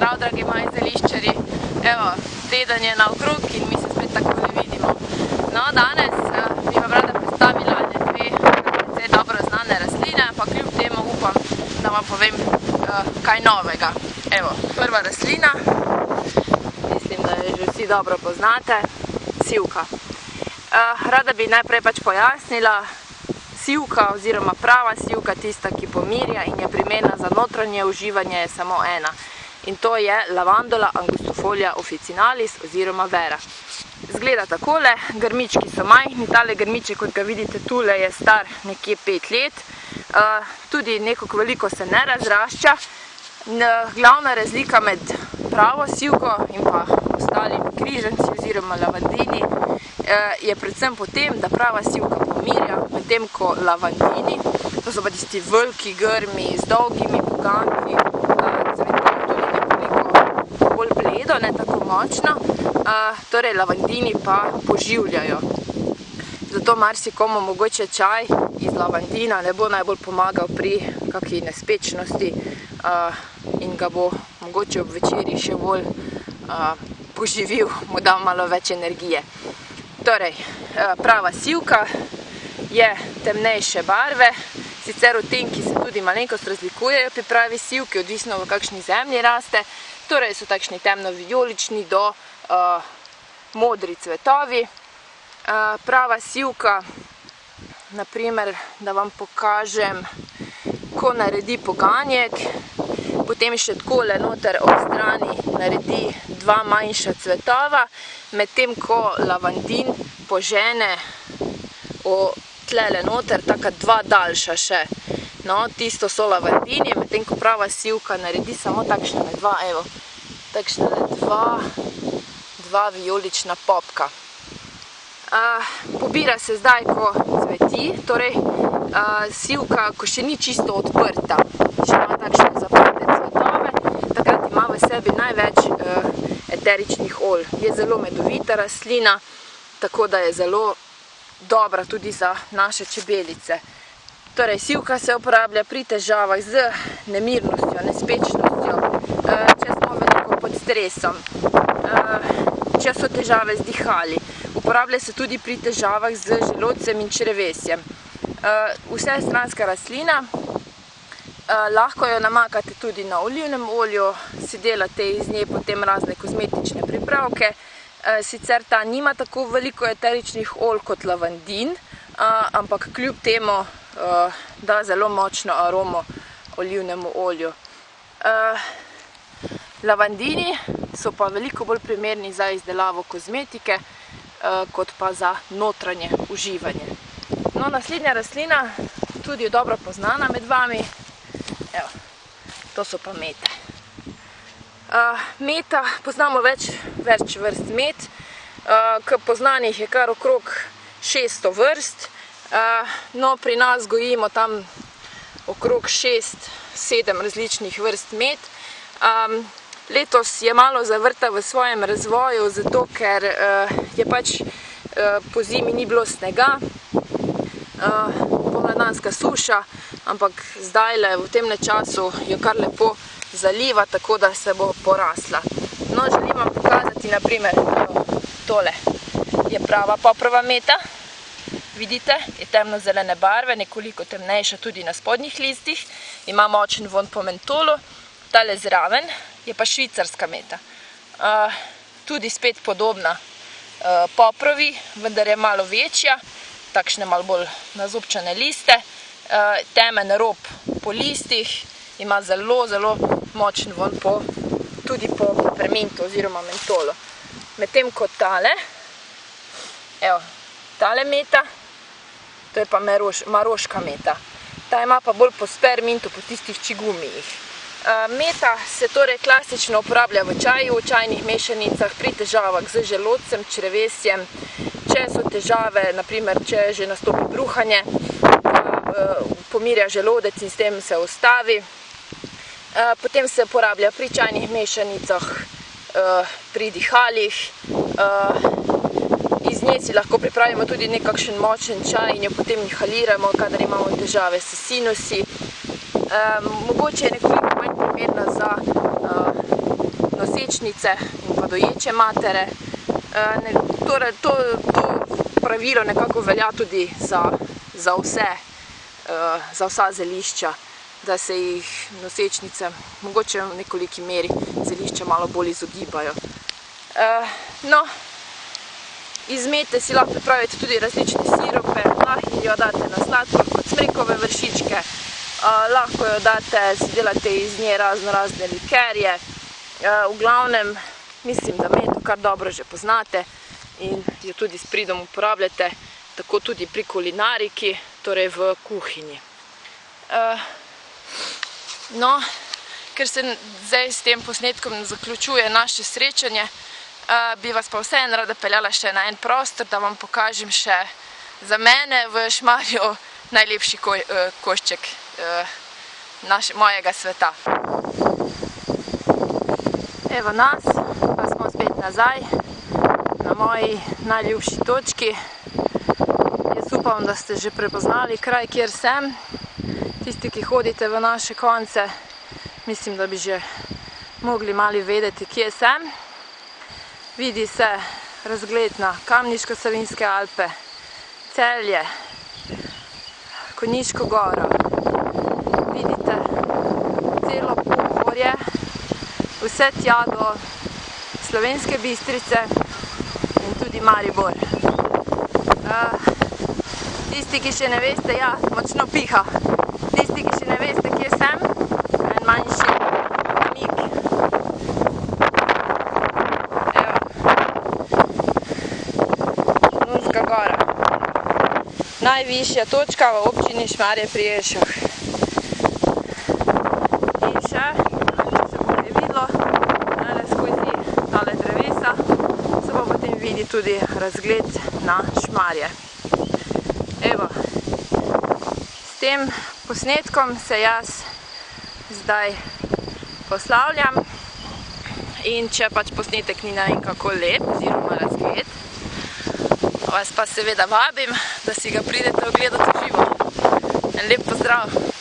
Zdrav, dragi moji zeliščarji. Evo, teden je naokrog in mi se spet takole vidimo. No, danes bi vam rada predstavila dve precej dobro znane rastline, pa kljub temu upam, da vam povem kaj novega. Evo, prva rastlina, mislim, da jo že vsi dobro poznate, sivka. Rada bi najprej pač pojasnila, sivka oziroma prava sivka, tista, ki pomirja in je primerna za notranje uživanje, je samo ena. In to je Lavandula angustifolia officinalis oziroma vera. Zgleda takole, grmički so majhni, tale grmiček, kot ga vidite tule, je star nekje 5 let. Tudi nekako veliko se ne razrašča. Glavna razlika med pravo sivko in pa ostalimi križanci oziroma lavandini je predvsem po tem, da prava sivka pomirja, medtem ko lavandini, to so pa tisti veliki grmi z dolgimi poganki, cvetovi tudi nekoliko bolj bledo, ne tako močno, torej lavandini pa poživljajo. Zato marsikomu mogoče čaj iz lavandina ne bo najbolj pomagal pri kakšni nespečnosti in ga bo mogoče ob večeri še bolj poživil, mu dal malo več energije. Torej, prava sivka je temnejše barve, sicer odtenki se tudi malenkost razlikujejo pri pravi sivki, odvisno v kakšni zemlji raste, torej so takšni temno-vijolični do modri cvetovi. Prava sivka, naprimer, da vam pokažem, ko naredi poganjek, potem še takole noter ob strani naredi dva manjša cvetova, medtem ko lavandin požene tlele noter taka dva daljša še. No, tisto so lavandini, medtem ko prava sivka naredi samo takšnele dva, evo, takšnele dva vijolična popka. Pobira se zdaj, ko cveti, torej sivka, ko še ni čisto odprta, še ima takšne zaprte cvetove, takrat ima v sebi največ eteričnih olj. Je zelo medovita rastlina, tako da je zelo dobra tudi za naše čebelice. Torej, sivka se uporablja pri težavah z nemirnostjo, nespečnostjo, če smo veliko pod stresom, če so težave z dihali. Uporablja se tudi pri težavah z želodcem in črevesjem. Vsestranska rastlina, lahko jo namakate tudi na olivnem olju, si delate iz nje potem razne kozmetične pripravke. Sicer ta nima tako veliko eteričnih olj kot lavandin, ampak kljub temu da zelo močno aromo olivnemu olju. Lavandini so pa veliko bolj primerni za izdelavo kozmetike, kot pa za notranje uživanje. No, naslednja rastlina, tudi dobro poznana med vami, evo, to so pa mete. Meta, poznamo več vrst met, poznanih je kar okrog 600 vrst, no, pri nas gojimo tam okrog 6-7 različnih vrst met. Letos je malo zavrta v svojem razvoju, zato ker je pač po zimi ni bilo snega, pomladanska suša, ampak zdajle v temne času jo kar lepo zaliva, tako da se bo porasla. No, želim vam pokazati, naprimer, tole je prava poprova meta. Vidite, je temno-zelene barve, nekoliko temnejša tudi na spodnjih listih, ima močen vonj po mentolu. Tale zraven je pa švicarska meta. Tudi spet podobna poprovi, vendar je malo večja, takšne malo bolj nazobčane liste, temen rob po listih, ima zelo, zelo močen vonj tudi po pepermintu oziroma mentolu. Medtem kot tale, evo, tale meta, to je pa maroška meta. Ta ima pa bolj po spermintu, po tistih čigumijih. Meta se torej klasično uporablja v čaju, v čajnih mešanicah, pri težavah z želodcem, črevesjem, če so težave, naprimer, če že nastopi bruhanje, pomirja želodec in s tem se ustavi. Potem se uporablja pri čajnih mešanicah, pri dihalih, iz nje si lahko pripravimo tudi nekakšen močen čaj in jo potem inhaliramo, kadar imamo težave s sinusi. Mogoče je nekoliko manj primerna za nosečnice in pa doječe matere. Torej, to pravilo nekako velja tudi za vsa zelišča, da se jih nosečnice mogoče v nekoliki meri zelišča malo bolj izogibajo. No, iz mete si lahko pripravite tudi različne sirope, lahko jo date na sladkor kot smrekove vršičke, lahko jo date, si delate iz nje razne likerje. V glavnem, mislim, da meto kar dobro že poznate in jo tudi s pridom uporabljate, tako tudi pri kulinariki, torej v kuhinji. No, ker se zdaj s tem posnetkom zaključuje naše srečanje, bi vas pa vseeno rada peljala še na en prostor, da vam pokažem še za mene v Šmarju najlepši košček mojega sveta. Evo nas, pa smo spet nazaj na moji najljubši točki. Jaz upam, da ste že prepoznali kraj, kjer sem. Tisti, ki hodite v naše konce, mislim, da bi že mogli malo vedeti, kje sem. Vidi se razgled na Kamniško-Savinjske Alpe, Celje, Konjiško goro. Vidite celo Pohorje, vse tja do Slovenske Bistrice in tudi Maribor. Tisti, ki še ne veste, ja, močno piha. Tisti, ki še ne veste, kje sem, en manjši namig. Evo. Nunska gora. Najvišja točka v občini Šmarje pri Jelšah. In še, če boste videlo, skozi tale drevesa, se bo potem vidi tudi razgled na Šmarje. Evo, s tem posnetkom se jaz zdaj poslavljam in če pač posnetek ni ne vem kako lep oziroma razgled, vas pa seveda vabim, da si ga pridete ogledati v živo. En lep pozdrav!